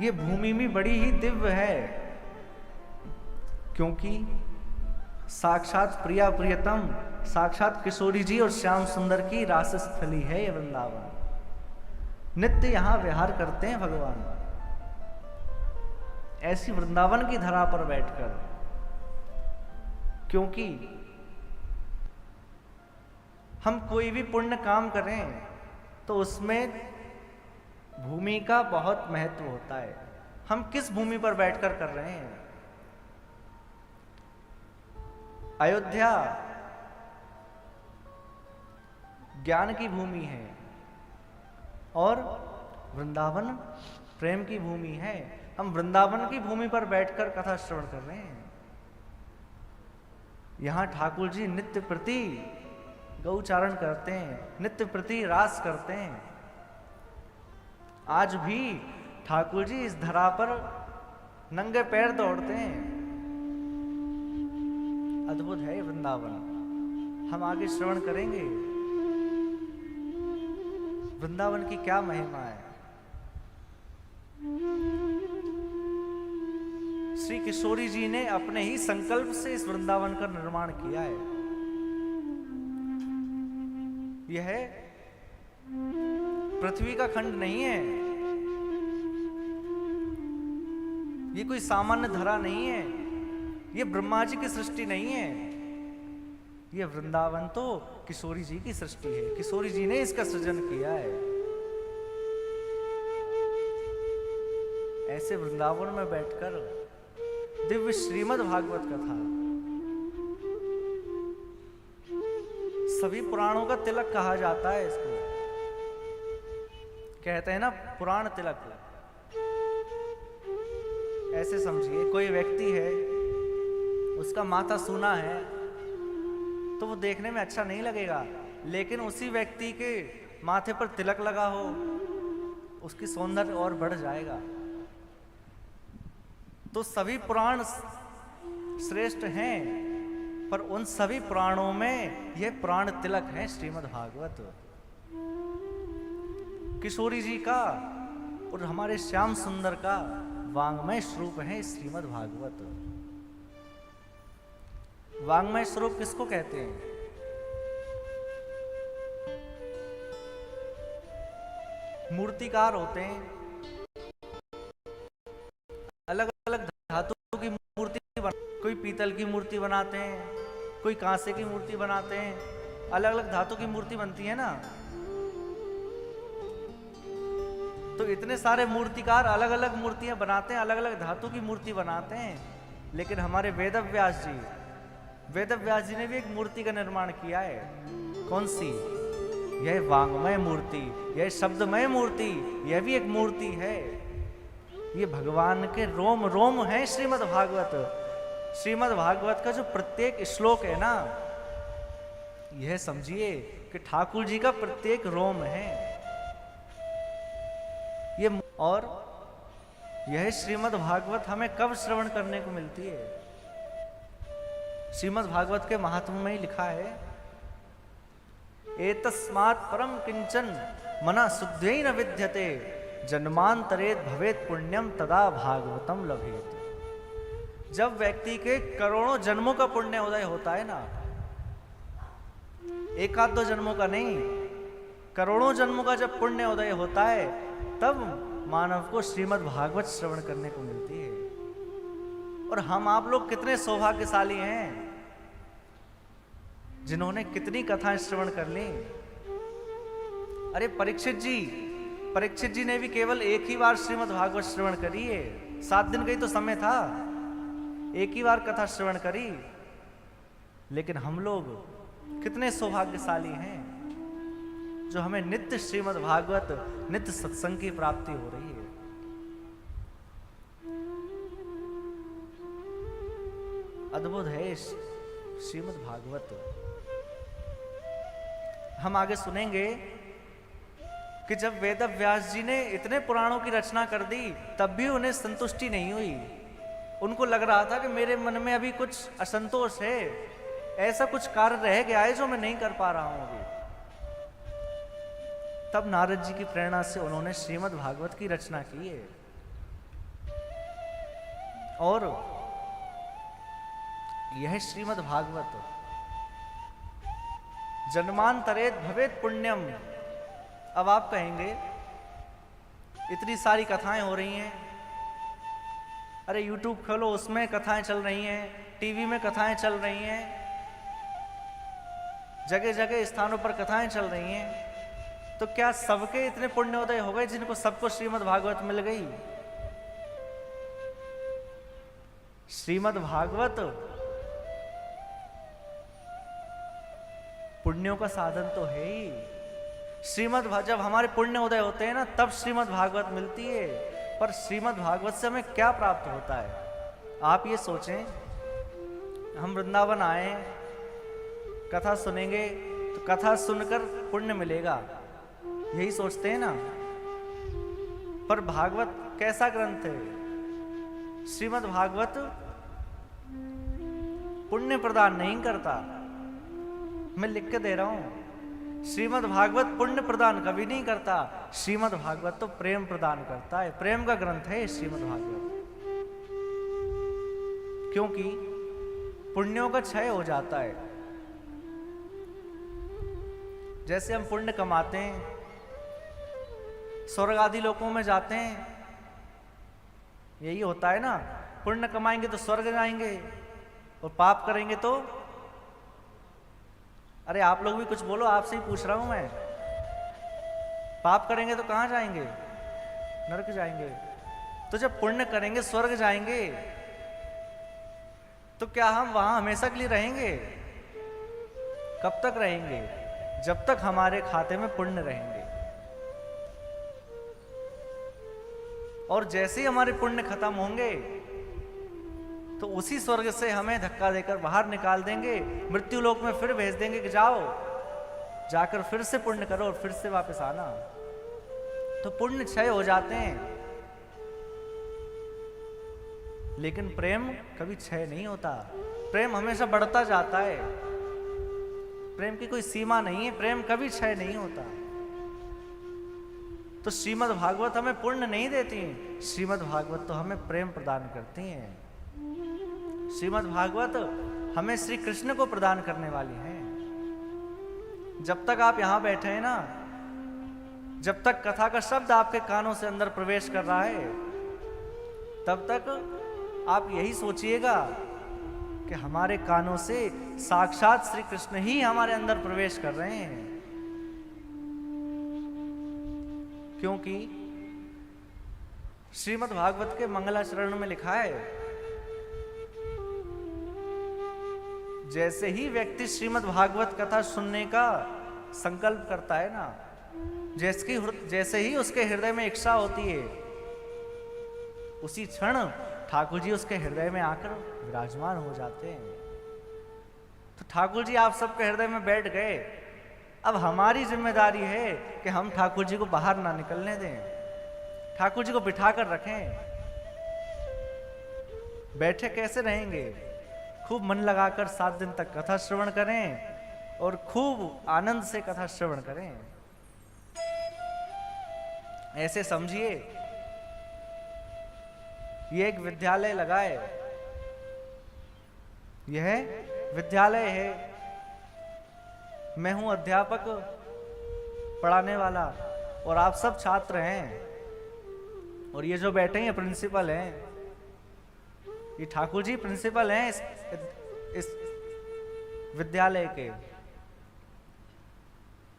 ये भूमि भी बड़ी ही दिव्य है, क्योंकि साक्षात प्रिया प्रियतम, साक्षात किशोरी जी और श्याम सुंदर की रास स्थली है ये वृंदावन। नित्य यहां विहार करते हैं भगवान। ऐसी वृंदावन की धरा पर बैठकर, क्योंकि हम कोई भी पुण्य काम करें तो उसमें भूमि का बहुत महत्व होता है। हम किस भूमि पर बैठकर कर रहे हैं? अयोध्या ज्ञान की भूमि है और वृंदावन प्रेम की भूमि है। हम वृंदावन की भूमि पर बैठकर कथा श्रवण कर रहे हैं। यहां ठाकुर जी नित्य प्रति गौचारण करते हैं, नित्य प्रति रास करते हैं। आज भी ठाकुर जी इस धरा पर नंगे पैर दौड़ते हैं। अद्भुत है वृंदावन। हम आगे श्रवण करेंगे वृंदावन की क्या महिमा है। श्री किशोरी जी ने अपने ही संकल्प से इस वृंदावन का निर्माण किया है। यह पृथ्वी का खंड नहीं है, ये कोई सामान्य धरा नहीं है, ये ब्रह्मा जी की सृष्टि नहीं है। ये वृंदावन तो किशोरी जी की सृष्टि है। किशोरी जी ने इसका सृजन किया है। ऐसे वृंदावन में बैठकर दिव्य श्रीमद् भागवत कथा, सभी पुराणों का तिलक कहा जाता है इसको। कहते हैं ना पुराण तिलक। ऐसे समझिए कोई व्यक्ति है, उसका माथा सूना है तो वो देखने में अच्छा नहीं लगेगा, लेकिन उसी व्यक्ति के माथे पर तिलक लगा हो, उसकी सौंदर्य और बढ़ जाएगा। तो सभी पुराण श्रेष्ठ हैं, पर उन सभी पुराणों में यह पुराण तिलक है श्रीमद् भागवत। किशोरी जी का और हमारे श्याम सुंदर का वांग्मय स्वरूप है श्रीमद् भागवत। वांग्मय स्वरूप किसको कहते हैं? मूर्तिकार होते हैं, अलग अलग धातु की मूर्ति कोई पीतल की मूर्ति बनाते हैं, कोई कांसे की मूर्ति बनाते हैं, अलग अलग धातु की मूर्ति बनती है ना। तो इतने सारे मूर्तिकार अलग अलग मूर्तियां बनाते हैं, अलग अलग धातु की मूर्ति बनाते हैं। लेकिन हमारे वेदव्यास जी ने भी एक मूर्ति का निर्माण किया है। कौन सी? यह वांग्मय मूर्ति, यह शब्दमय मूर्ति, यह भी एक मूर्ति है। ये भगवान के रोम रोम है श्रीमद् भागवत। श्रीमद् भागवत का जो प्रत्येक श्लोक है ना, यह समझिए कि ठाकुर जी का प्रत्येक रोम है ये। और यह श्रीमद् भागवत हमें कब श्रवण करने को मिलती है? श्रीमद् भागवत के महात्म्य में ही लिखा है, एतस्मात् परम किंचन मना शुद्धै न विद्यते, जन्मांतरेत भवेत पुण्यम तदा भागवतम लभेत। जब व्यक्ति के करोड़ों जन्मों का पुण्य उदय होता है ना, एक आध दो जन्मों का नहीं, करोड़ों जन्मों का जब पुण्य उदय होता है, तब मानव को श्रीमद् भागवत श्रवण करने को मिलती है। और हम आप लोग कितने सौभाग्यशाली हैं जिन्होंने कितनी कथाएं श्रवण कर ली। अरे परीक्षित जी ने भी केवल एक ही बार श्रीमद् भागवत श्रवण करी है। 7 दिन का ही तो समय था, एक ही बार कथा श्रवण करी। लेकिन हम लोग कितने सौभाग्यशाली हैं जो हमें नित्य श्रीमद् भागवत, नित्य सत्संग की प्राप्ति हो रही है। अद्भुत है श्रीमद् भागवत। हम आगे सुनेंगे कि जब वेदव्यास जी ने इतने पुराणों की रचना कर दी, तब भी उन्हें संतुष्टि नहीं हुई। उनको लग रहा था कि मेरे मन में अभी कुछ असंतोष है, ऐसा कुछ कार्य रह गया है जो मैं नहीं कर पा रहा हूं अभी। तब नारद जी की प्रेरणा से उन्होंने श्रीमद् भागवत की रचना की है। और यह श्रीमद् भागवत जन्मांतरेत भवेत पुण्यम। अब आप कहेंगे इतनी सारी कथाएं हो रही हैं, अरे YouTube खोलो उसमें कथाएं चल रही हैं, टीवी में कथाएं चल रही हैं, जगह जगह स्थानों पर कथाएं चल रही हैं, तो क्या सबके इतने पुण्योदय हो गए जिनको सबको श्रीमद् भागवत मिल गई? श्रीमद् भागवत पुण्यों का साधन तो है ही। जब हमारे पुण्य उदय होते हैं ना, तब श्रीमद् भागवत मिलती है। पर श्रीमद् भागवत से हमें क्या प्राप्त होता है? आप ये सोचें, हम वृंदावन आए, कथा सुनेंगे तो कथा सुनकर पुण्य मिलेगा, यही सोचते हैं ना। पर भागवत कैसा ग्रंथ है? श्रीमद् भागवत पुण्य प्रदान नहीं करता। मैं लिख के दे रहा हूं, श्रीमद् भागवत पुण्य प्रदान कभी नहीं करता। श्रीमद् भागवत तो प्रेम प्रदान करता है, प्रेम का ग्रंथ है श्रीमद् भागवत। क्योंकि पुण्यों का क्षय हो जाता है। जैसे हम पुण्य कमाते हैं, स्वर्ग आदि लोकों में जाते हैं, यही होता है ना। पुण्य कमाएंगे तो स्वर्ग जाएंगे और पाप करेंगे तो, अरे आप लोग भी कुछ बोलो, आपसे ही पूछ रहा हूं मैं। पाप करेंगे तो कहां जाएंगे? नरक जाएंगे। तो जब पुण्य करेंगे स्वर्ग जाएंगे, तो क्या हम वहां हमेशा के लिए रहेंगे? कब तक रहेंगे? जब तक हमारे खाते में पुण्य रहेंगे। और जैसे ही हमारे पुण्य खत्म होंगे तो उसी स्वर्ग से हमें धक्का देकर बाहर निकाल देंगे, मृत्यु लोक में फिर भेज देंगे कि जाओ, जाकर फिर से पुण्य करो और फिर से वापस आना। तो पुण्य क्षय हो जाते हैं, लेकिन प्रेम कभी क्षय नहीं होता। प्रेम हमेशा बढ़ता जाता है। प्रेम की कोई सीमा नहीं है, प्रेम कभी क्षय नहीं होता। तो श्रीमद् भागवत हमें पुण्य नहीं देती, श्रीमद् भागवत तो हमें प्रेम प्रदान करती हैं। श्रीमद् भागवत हमें श्री कृष्ण को प्रदान करने वाली है। जब तक आप यहां बैठे हैं ना, जब तक कथा का शब्द आपके कानों से अंदर प्रवेश कर रहा है, तब तक आप यही सोचिएगा कि हमारे कानों से साक्षात श्री कृष्ण ही हमारे अंदर प्रवेश कर रहे हैं। क्योंकि श्रीमद् भागवत के मंगलाचरण में लिखा है, जैसे ही व्यक्ति श्रीमद् भागवत कथा सुनने का संकल्प करता है ना, जैसे ही उसके हृदय में इच्छा होती है, उसी क्षण ठाकुर जी उसके हृदय में आकर विराजमान हो जाते हैं। तो ठाकुर जी आप सबके हृदय में बैठ गए। अब हमारी जिम्मेदारी है कि हम ठाकुर जी को बाहर ना निकलने दें, ठाकुर जी को बिठा कर रखें। बैठे कैसे रहेंगे? खूब मन लगाकर 7 दिन तक कथा श्रवण करें और खूब आनंद से कथा श्रवण करें। ऐसे समझिए ये एक विद्यालय लगा है, यह विद्यालय है। मैं हूं अध्यापक, पढ़ाने वाला, और आप सब छात्र हैं। और ये जो बैठे हैं प्रिंसिपल हैं, ये ठाकुर जी प्रिंसिपल हैं इस विद्यालय के।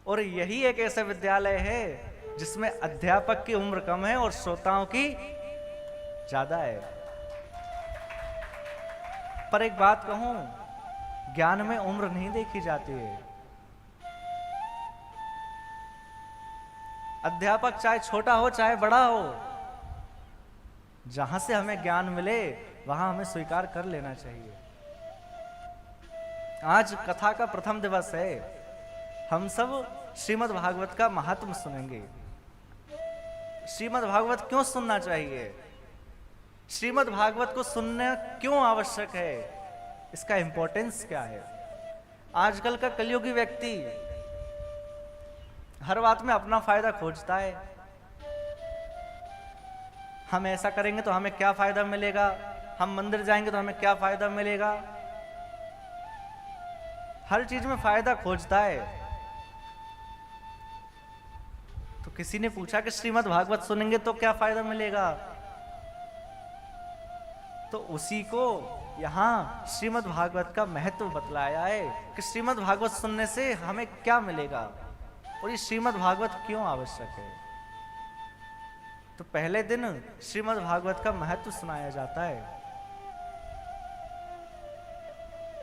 और यही एक ऐसा विद्यालय है जिसमें अध्यापक की उम्र कम है और श्रोताओं की ज्यादा है। पर एक बात कहूं, ज्ञान में उम्र नहीं देखी जाती है। अध्यापक चाहे छोटा हो चाहे बड़ा हो, जहां से हमें ज्ञान मिले वहां हमें स्वीकार कर लेना चाहिए। आज कथा का प्रथम दिवस है, हम सब श्रीमद् भागवत का महात्म सुनेंगे। श्रीमद् भागवत क्यों सुनना चाहिए? श्रीमद् भागवत को सुनना क्यों आवश्यक है? इसका इंपॉर्टेंस क्या है? आजकल का कलियुगी व्यक्ति हर बात में अपना फायदा खोजता है। हम ऐसा करेंगे तो हमें क्या फायदा मिलेगा, हम मंदिर जाएंगे तो हमें क्या फायदा मिलेगा? हर चीज में फायदा खोजता है। तो किसी ने पूछा कि श्रीमद् भागवत सुनेंगे तो क्या फायदा मिलेगा? तो उसी को यहाँ श्रीमद् भागवत का महत्व बतलाया है कि श्रीमद् भागवत सुनने से हमें क्या मिलेगा और ये श्रीमद् भागवत क्यों आवश्यक है। तो पहले दिन श्रीमद् भागवत का महत्व सुनाया जाता है।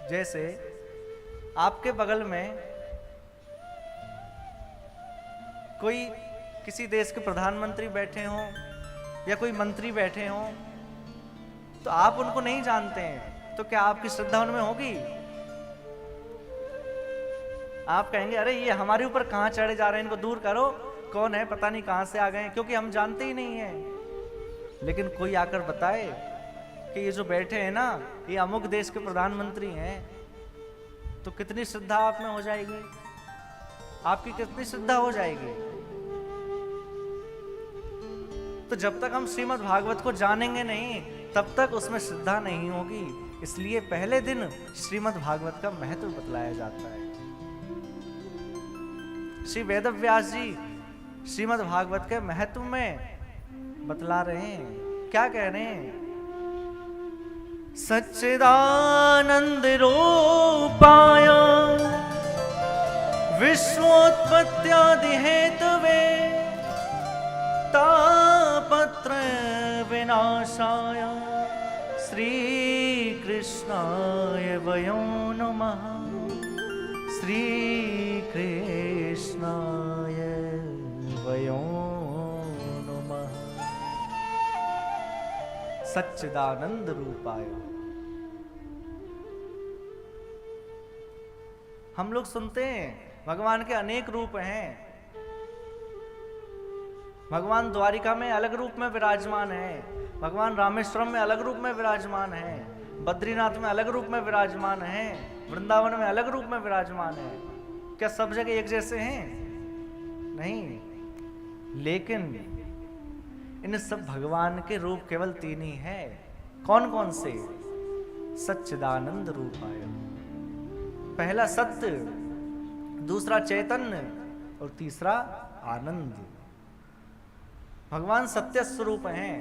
जैसे आपके बगल में कोई किसी देश के प्रधानमंत्री बैठे हों या कोई मंत्री बैठे हों, तो आप उनको नहीं जानते हैं, तो क्या आपकी श्रद्धा उनमें होगी? आप कहेंगे अरे ये हमारे ऊपर कहां चढ़े जा रहे हैं, इनको दूर करो, कौन है पता नहीं कहां से आ गए, क्योंकि हम जानते ही नहीं है। लेकिन कोई आकर बताए कि ये जो बैठे हैं ना, ये अमुक देश के प्रधानमंत्री हैं, तो कितनी श्रद्धा आप में हो जाएगी? आपकी कितनी श्रद्धा हो जाएगी? तो जब तक हम श्रीमद् भागवत को जानेंगे नहीं, तब तक उसमें श्रद्धा नहीं होगी। इसलिए पहले दिन श्रीमद् भागवत का महत्व बतलाया जाता है। श्री वेदव्यास जी श्रीमद् भागवत के महत्व में बतला रहे हैं। क्या कह रहे हैं? सच्चिदानंद रूपाय विश्वोत्पत्त्यादि हेतवे तापत्र विनाशाय श्री कृष्णाय वयं नमः। श्री कृष्णाय वयं नमः। सच्चिदानंद रूपाय। हम लोग सुनते हैं भगवान के अनेक रूप हैं। भगवान द्वारिका में अलग रूप में विराजमान है, भगवान रामेश्वरम में अलग रूप में विराजमान है, बद्रीनाथ में अलग रूप में विराजमान है, वृंदावन में अलग रूप में विराजमान है। क्या सब जगह एक जैसे हैं? नहीं। लेकिन इन सब भगवान के रूप केवल तीन ही हैं। कौन कौन से? सच्चिदानंद रूपाय। पहला सत्य, दूसरा चैतन्य और तीसरा आनंद। भगवान सत्य स्वरूप हैं।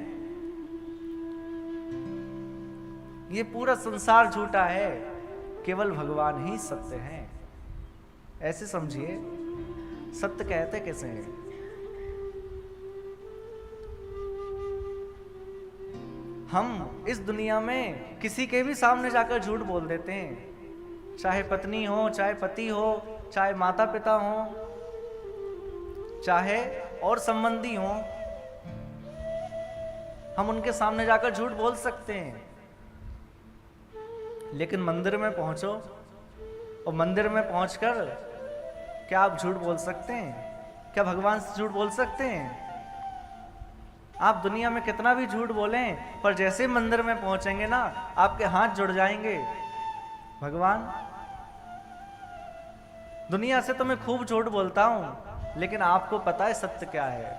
ये पूरा संसार झूठा है, केवल भगवान ही सत्य हैं। ऐसे समझिए, सत्य कहते कैसे हैं? हम इस दुनिया में किसी के भी सामने जाकर झूठ बोल देते हैं, चाहे पत्नी हो, चाहे पति हो, चाहे माता पिता हो, चाहे और संबंधी हो, हम उनके सामने जाकर झूठ बोल सकते हैं। लेकिन मंदिर में पहुंचो और मंदिर में पहुंचकर क्या आप झूठ बोल सकते हैं? क्या भगवान से झूठ बोल सकते हैं? आप दुनिया में कितना भी झूठ बोलें, पर जैसे मंदिर में पहुंचेंगे ना, आपके हाथ जुड़ जाएंगे। भगवान, दुनिया से तो मैं खूब झूठ बोलता हूं, लेकिन आपको पता है सत्य क्या है?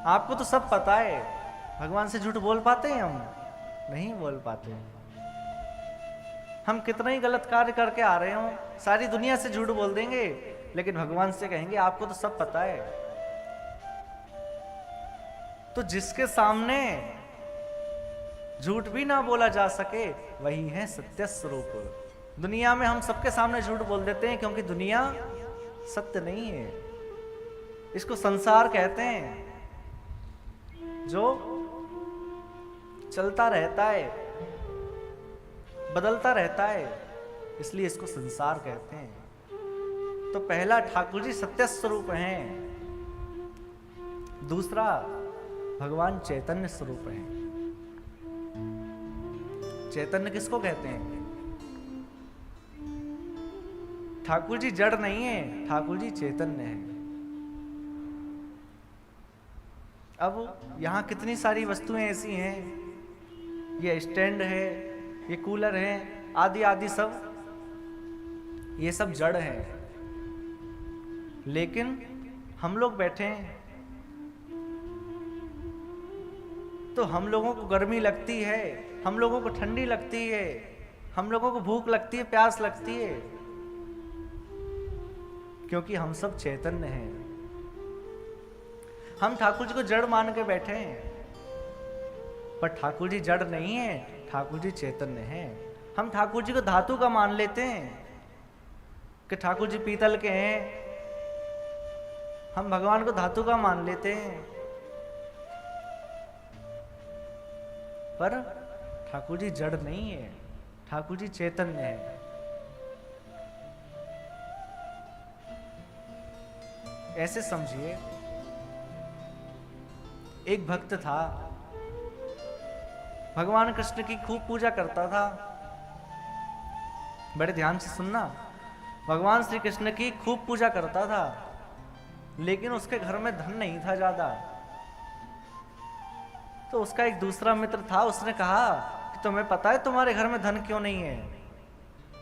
आपको तो सब पता है। भगवान से झूठ बोल पाते हैं हम? नहीं बोल पाते। हम कितना ही गलत कार्य करके आ रहे हो, सारी दुनिया से झूठ बोल देंगे, लेकिन भगवान से कहेंगे आपको तो सब पता है। तो जिसके सामने झूठ भी ना बोला जा सके, वही है सत्य स्वरूप। दुनिया में हम सबके सामने झूठ बोल देते हैं, क्योंकि दुनिया सत्य नहीं है। इसको संसार कहते हैं, जो चलता रहता है, बदलता रहता है, इसलिए इसको संसार कहते हैं। तो पहला, ठाकुर जी सत्य स्वरूप हैं। दूसरा, भगवान चैतन्य स्वरूप हैं। चैतन्य किसको कहते हैं? ठाकुर जी जड़ नहीं है, ठाकुर जी चैतन्य है। अब यहां कितनी सारी वस्तुएं ऐसी हैं, ये स्टैंड है, ये कूलर है, आदि आदि सब, ये सब जड़ है। लेकिन हम लोग बैठे हैं, तो हम लोगों को गर्मी लगती है, हम लोगों को ठंडी लगती है, हम लोगों को भूख लगती है, प्यास लगती है, क्योंकि हम सब चैतन्य हैं। हम ठाकुर जी को जड़ मान के बैठे हैं, पर ठाकुर जी जड़ नहीं है, ठाकुर जी चैतन्य हैं। हम ठाकुर जी को धातु का मान लेते हैं कि ठाकुर जी पीतल के हैं, हम भगवान को धातु का मान लेते हैं, पर ठाकुर जी जड़ नहीं है, ठाकुर जी चैतन्य है। ऐसे समझिए, एक भक्त था, भगवान कृष्ण की खूब पूजा करता था। बड़े ध्यान से सुनना, भगवान श्री कृष्ण की खूब पूजा करता था, लेकिन उसके घर में धन नहीं था ज्यादा। तो उसका एक दूसरा मित्र था, उसने कहा कि तुम्हें पता है तुम्हारे घर में धन क्यों नहीं है?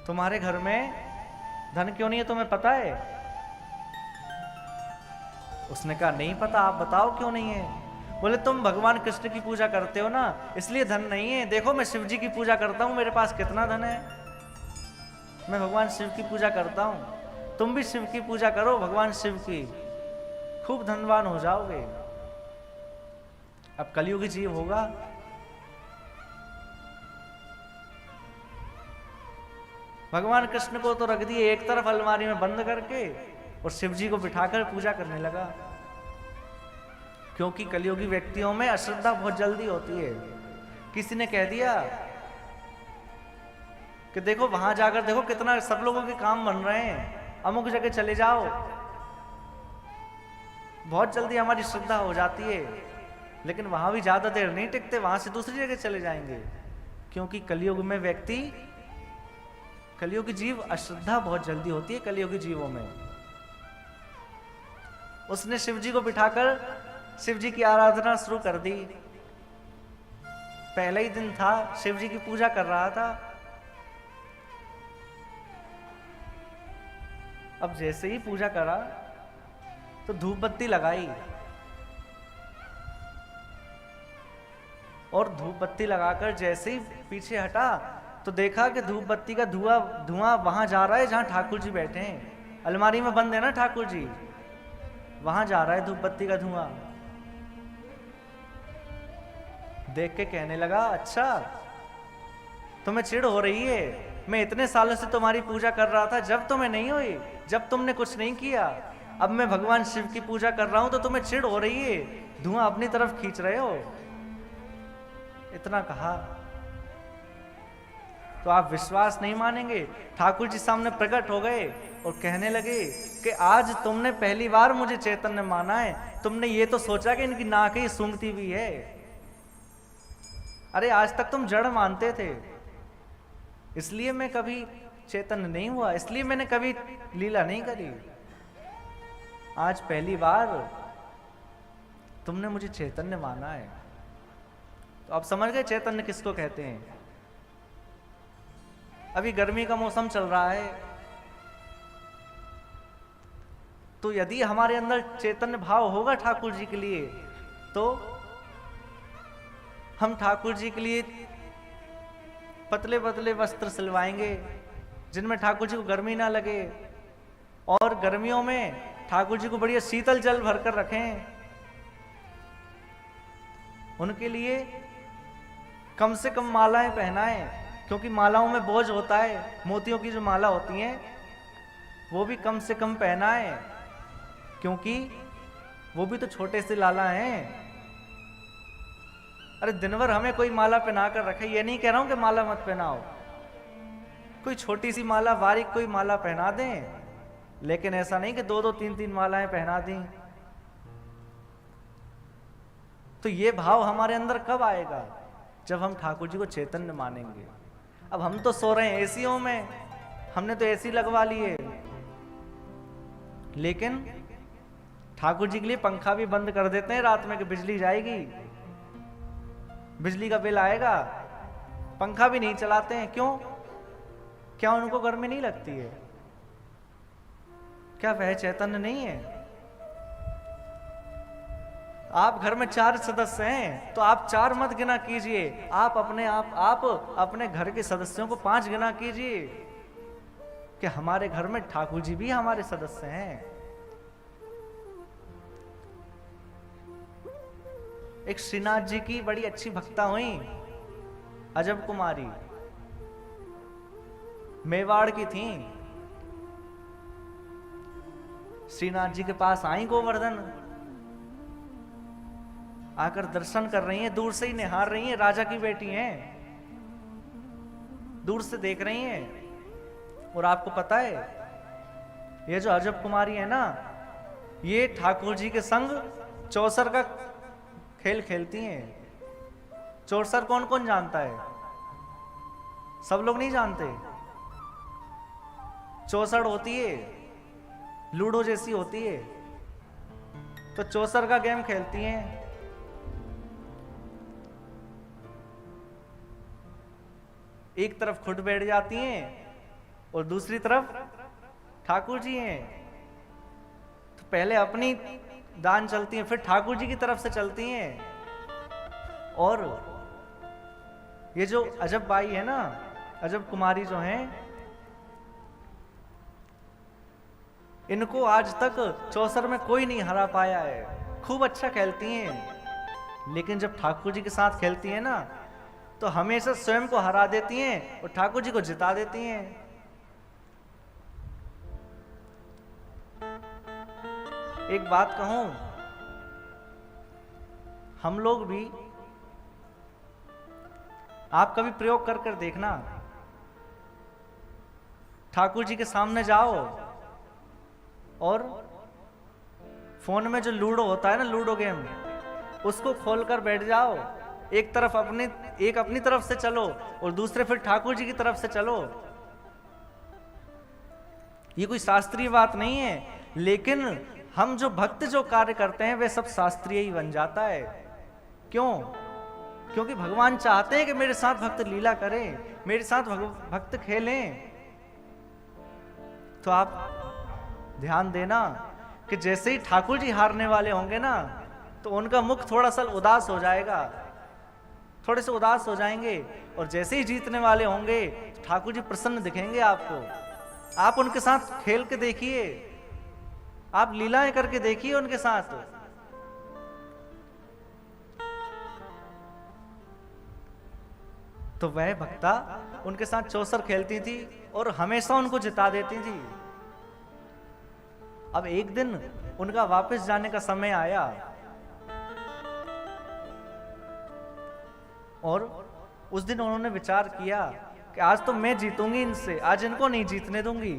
तुम्हारे घर में धन क्यों नहीं है, तुम्हें पता है? उसने कहा नहीं पता, आप बताओ क्यों नहीं है। बोले तुम भगवान कृष्ण की पूजा करते हो ना, इसलिए धन नहीं है। देखो मैं शिव जी की पूजा करता हूं, मेरे पास कितना धन है। मैं भगवान शिव की पूजा करता हूं, तुम भी शिव की पूजा करो, भगवान शिव की, खूब धनवान हो जाओगे। अब कलयुगी जीव होगा, भगवान कृष्ण को तो रख दिए एक तरफ अलमारी में बंद करके, और शिव जी को बिठाकर पूजा करने लगा। क्योंकि कलयुगी व्यक्तियों में अश्रद्धा बहुत जल्दी होती है। किसी ने कह दिया कि देखो वहां जाकर देखो कितना सब लोगों के काम बन रहे हैं, अमुक जगह चले जाओ, बहुत जल्दी हमारी श्रद्धा हो जाती है। लेकिन वहां भी ज्यादा देर नहीं टिकते, वहां से दूसरी जगह चले जाएंगे। क्योंकि कलयुग में व्यक्ति, कलयुगी जीव, अश्रद्धा बहुत जल्दी होती है कलयुगी जीवों में। उसने शिव जी को बिठाकर शिव जी की आराधना शुरू कर दी। पहला ही दिन था, शिव जी की पूजा कर रहा था। अब जैसे ही पूजा करा तो धूप बत्ती लगाई, और धूप बत्ती लगाकर जैसे ही पीछे हटा तो देखा कि धूप बत्ती का धुआं वहां जा रहा है जहां ठाकुर जी बैठे हैं। अलमारी में बंद है ना ठाकुर जी, वहां जा रहा है धूप बत्ती का धुआं। देख के कहने लगा, अच्छा तुम्हें चिढ़ हो रही है, मैं इतने सालों से तुम्हारी पूजा कर रहा था, जब तुम्हें नहीं हुई, जब तुमने कुछ नहीं किया, अब मैं भगवान शिव की पूजा कर रहा हूं तो तुम्हें चिढ़ हो रही है, धुआं अपनी तरफ खींच रहे हो। इतना कहा तो आप विश्वास नहीं मानेंगे, ठाकुर जी सामने प्रकट हो गए और कहने लगे कि आज तुमने पहली बार मुझे चैतन्य माना है। तुमने ये तो सोचा कि इनकी नाक ही सूंघती हुई है। अरे आज तक तुम जड़ मानते थे, इसलिए मैं कभी चैतन्य नहीं हुआ, इसलिए मैंने कभी लीला नहीं करी। आज पहली बार तुमने मुझे चैतन्य माना है। तो आप समझ गए चैतन्य किसको कहते हैं। अभी गर्मी का मौसम चल रहा है, तो यदि हमारे अंदर चैतन्य भाव होगा ठाकुर जी के लिए, तो हम ठाकुर जी के लिए पतले पतले वस्त्र सिलवाएंगे जिनमें ठाकुर जी को गर्मी ना लगे, और गर्मियों में ठाकुर जी को बढ़िया शीतल जल भरकर रखें। उनके लिए कम से कम मालाएं पहनाएं, क्योंकि मालाओं में बोझ होता है। मोतियों की जो माला होती हैं वो भी कम से कम पहनाएं, क्योंकि वो भी तो छोटे से लाला हैं। अरे दिन भर हमें कोई माला पहना कर रखे, ये नहीं कह रहा हूं कि माला मत पहनाओ, कोई छोटी सी माला, बारीक कोई माला पहना दें, लेकिन ऐसा नहीं कि दो दो तीन तीन मालाएं पहना दी। तो ये भाव हमारे अंदर कब आएगा? जब हम ठाकुर जी को चैतन्य मानेंगे। अब हम तो सो रहे हैं एसीओ में, हमने तो एसी लगवा लिए, लेकिन ठाकुर जी के लिए पंखा भी बंद कर देते हैं रात में कि बिजली जाएगी, बिजली का बिल आएगा, पंखा भी नहीं चलाते हैं। क्यों? क्या उनको गर्मी नहीं लगती है? क्या वह चैतन्य नहीं है? आप घर में 4 सदस्य हैं तो आप 4 मत गिना कीजिए, आप अपने घर के सदस्यों को 5 गिना कीजिए कि हमारे घर में ठाकुर जी भी हमारे सदस्य हैं। एक श्रीनाथ जी की बड़ी अच्छी भक्ता हुई, अजब कुमारी, मेवाड़ की थी। श्रीनाथ जी के पास आई गोवर्धन, आकर दर्शन कर रही हैं, दूर से ही निहार रही हैं, राजा की बेटी हैं, दूर से देख रही हैं। और आपको पता है ये जो अजब कुमारी है ना, ये ठाकुर जी के संग चौसर का खेल खेलती हैं। चौसर कौन कौन जानता है? सब लोग नहीं जानते। चौसर होती है, लूडो जैसी होती है, तो चौसर का गेम खेलती हैं। एक तरफ खुद बैठ जाती हैं और दूसरी तरफ ठाकुर जी हैं। तो पहले अपनी दान चलती हैं, फिर ठाकुर जी की तरफ से चलती हैं। और ये जो अजब बाई है ना, अजब कुमारी जो हैं, इनको आज तक चौसर में कोई नहीं हरा पाया है। खूब अच्छा खेलती हैं, लेकिन जब ठाकुर जी के साथ खेलती हैं ना, तो हमेशा स्वयं को हरा देती हैं और ठाकुर जी को जिता देती हैं। एक बात कहूं, हम लोग भी, आप कभी प्रयोग कर कर देखना, ठाकुर जी के सामने जाओ और फोन में जो लूडो होता है ना, लूडो गेम, उसको खोलकर बैठ जाओ। एक अपनी तरफ से चलो और दूसरे फिर ठाकुर जी की तरफ से चलो। ये कोई शास्त्रीय बात नहीं है, लेकिन हम जो भक्त जो कार्य करते हैं वे सब शास्त्रीय ही बन जाता है। क्यों? क्योंकि भगवान चाहते हैं कि मेरे साथ भक्त लीला करें, मेरे साथ भक्त खेलें। तो आप ध्यान देना कि जैसे ही ठाकुर जी हारने वाले होंगे ना, तो उनका मुख थोड़ा सा उदास हो जाएगा, थोड़े से उदास हो जाएंगे। और जैसे ही जीतने वाले होंगे तो ठाकुर जी प्रसन्न दिखेंगे आपको। आप उनके साथ खेल के देखिए, आप लीलाएं करके देखिए उनके साथ। तो वह भक्ता उनके साथ चौसर खेलती थी और हमेशा उनको जिता देती थी। अब एक दिन उनका वापस जाने का समय आया और उस दिन उन्होंने विचार किया कि आज तो मैं जीतूंगी इनसे, आज इनको नहीं जीतने दूंगी।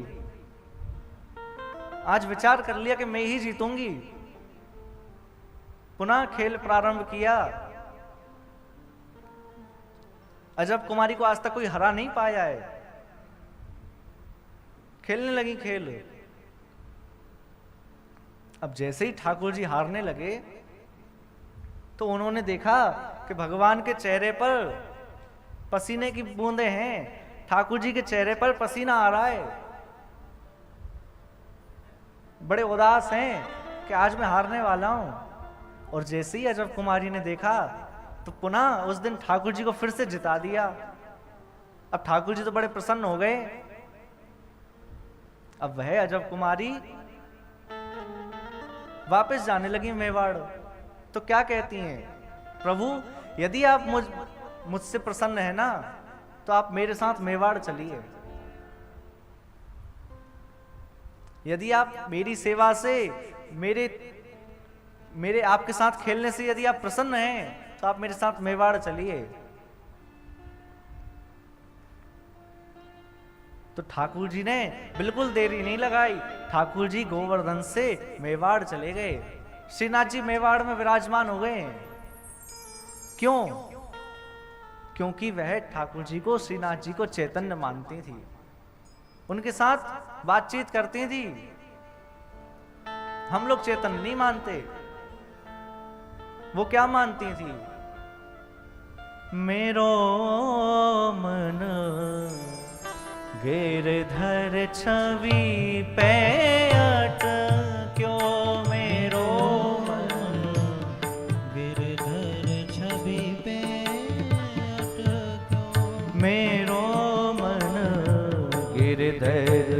आज विचार कर लिया कि मैं ही जीतूंगी। पुनः खेल प्रारंभ किया। अजब कुमारी को आज तक कोई हरा नहीं पाया है। खेलने लगी खेल। अब जैसे ही ठाकुर जी हारने लगे तो उन्होंने देखा कि भगवान के चेहरे पर पसीने की बूंदें हैं, ठाकुर जी के चेहरे पर पसीना आ रहा है, बड़े उदास हैं कि आज मैं हारने वाला हूं। और जैसे ही अजब कुमारी ने देखा तो पुनः उस दिन ठाकुर जी को फिर से जिता दिया। अब ठाकुर जी तो बड़े प्रसन्न हो गए। अब वह अजब कुमारी वापस जाने लगी मेवाड़। तो क्या कहती हैं, प्रभु यदि आप मुझसे प्रसन्न है ना, तो आप मेरे साथ मेवाड़ चलिए। यदि आप मेरी सेवा से, मेरे आपके साथ खेलने से यदि आप प्रसन्न हैं, तो आप मेरे साथ मेवाड़ चलिए। तो ठाकुर जी ने बिल्कुल देरी नहीं लगाई, ठाकुर जी गोवर्धन से मेवाड़ चले गए। श्रीनाथ जी मेवाड़ में विराजमान हो गए। क्यों? क्योंकि वह ठाकुर जी को, श्रीनाथ जी को चैतन्य मानती थी, उनके साथ बातचीत करती थी। हम लोग चैतन्य नहीं मानते। वो क्या मानती थी? मेरो मन गिरधर छवि पे अटक्यो, मेरो मन मेरो मन गिरधर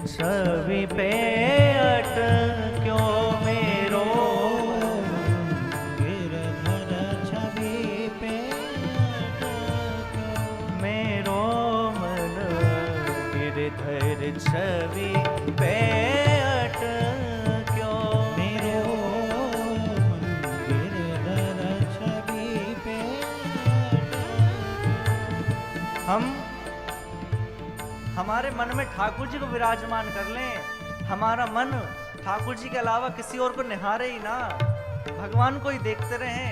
छवि पे अटक्यो, मेरो गिरधर छवि पे अटक्यो, मेरो मन गिरधर छवि पे अटक्यो, मेरो मन गिरधर छवि पे अटक्यो। हमारे मन में ठाकुर जी को विराजमान कर लें, हमारा मन ठाकुर जी के अलावा किसी और को निहारे ही ना, भगवान को ही देखते रहें।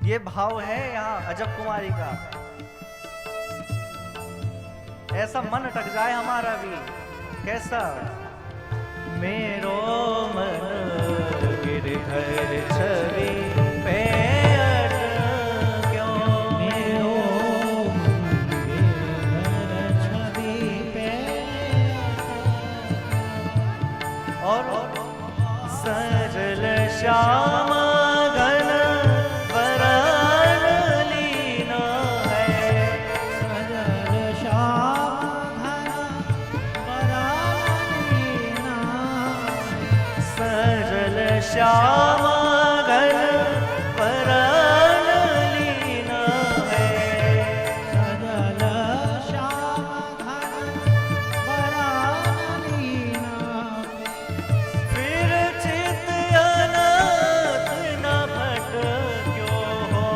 ये भाव है यहाँ अजब कुमारी का। ऐसा मन अटक जाए हमारा भी, कैसा? मेरो मन गिरधर छवि पे अटक्यो, मेरो मन गिरधर छवि पे अटक्यो। और सजल श्याम घन वरण लीन है, सजल श्याम घन वरण लीन, सजल श्याम घन वरण लीन है, सजल श्याम घन वरण लीन, फिर चित अनंत न भटक्यो हो,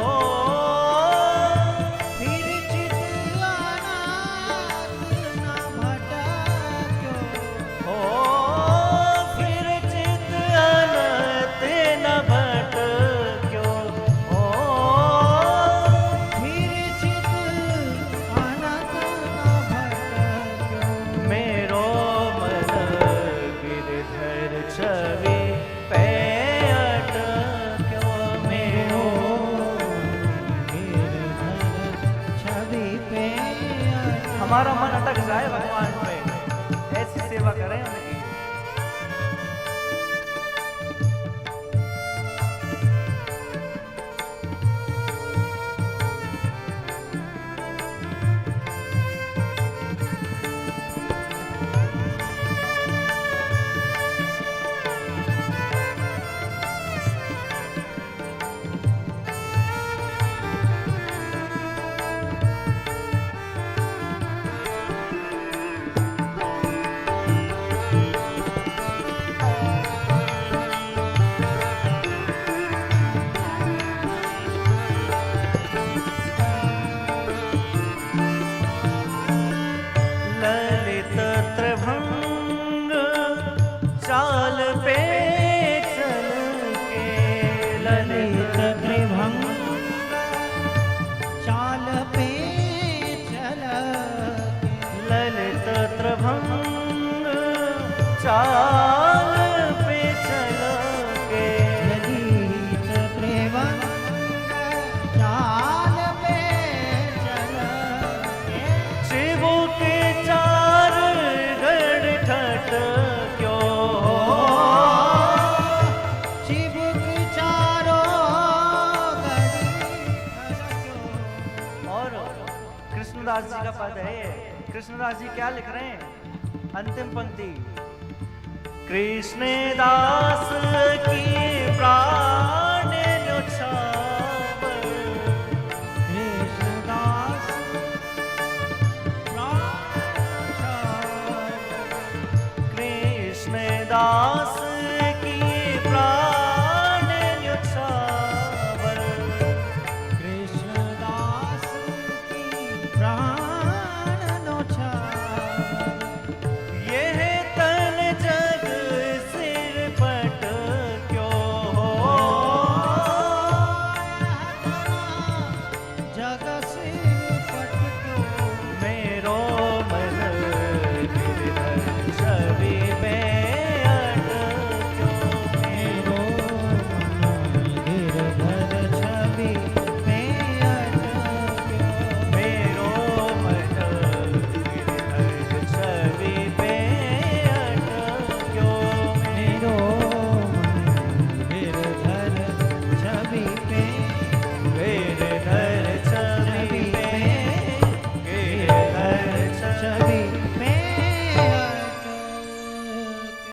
फिर चित अनंत न भटक्यो, हो फिर चित अनंत न भटक्यो, हो फिर चित अनंत न भटक्यो। मेरो मन गिरधर छवि पे अटक्यो, मेरो गिरधर छवि पे अटक्यो। हमारा मन अटक जाए भगवान पे, ऐसी सेवा करें उनकी। ललित त्रिभंग चाल पे चल के, ललित त्रिभंग चाल पे चल के, ललित त्रिभंग चाल पे चल के, ललित त्रिभंग चाल पे चल के, चिबुक चार गढ़ खटक्यो, चिबुक चारों गढ़ खटक्यो। और कृष्णदास जी का पद है ये। कृष्णदास जी क्या लिख रहे हैं? अंतिम पंक्ति, कृष्णदास की प्राण न्योछा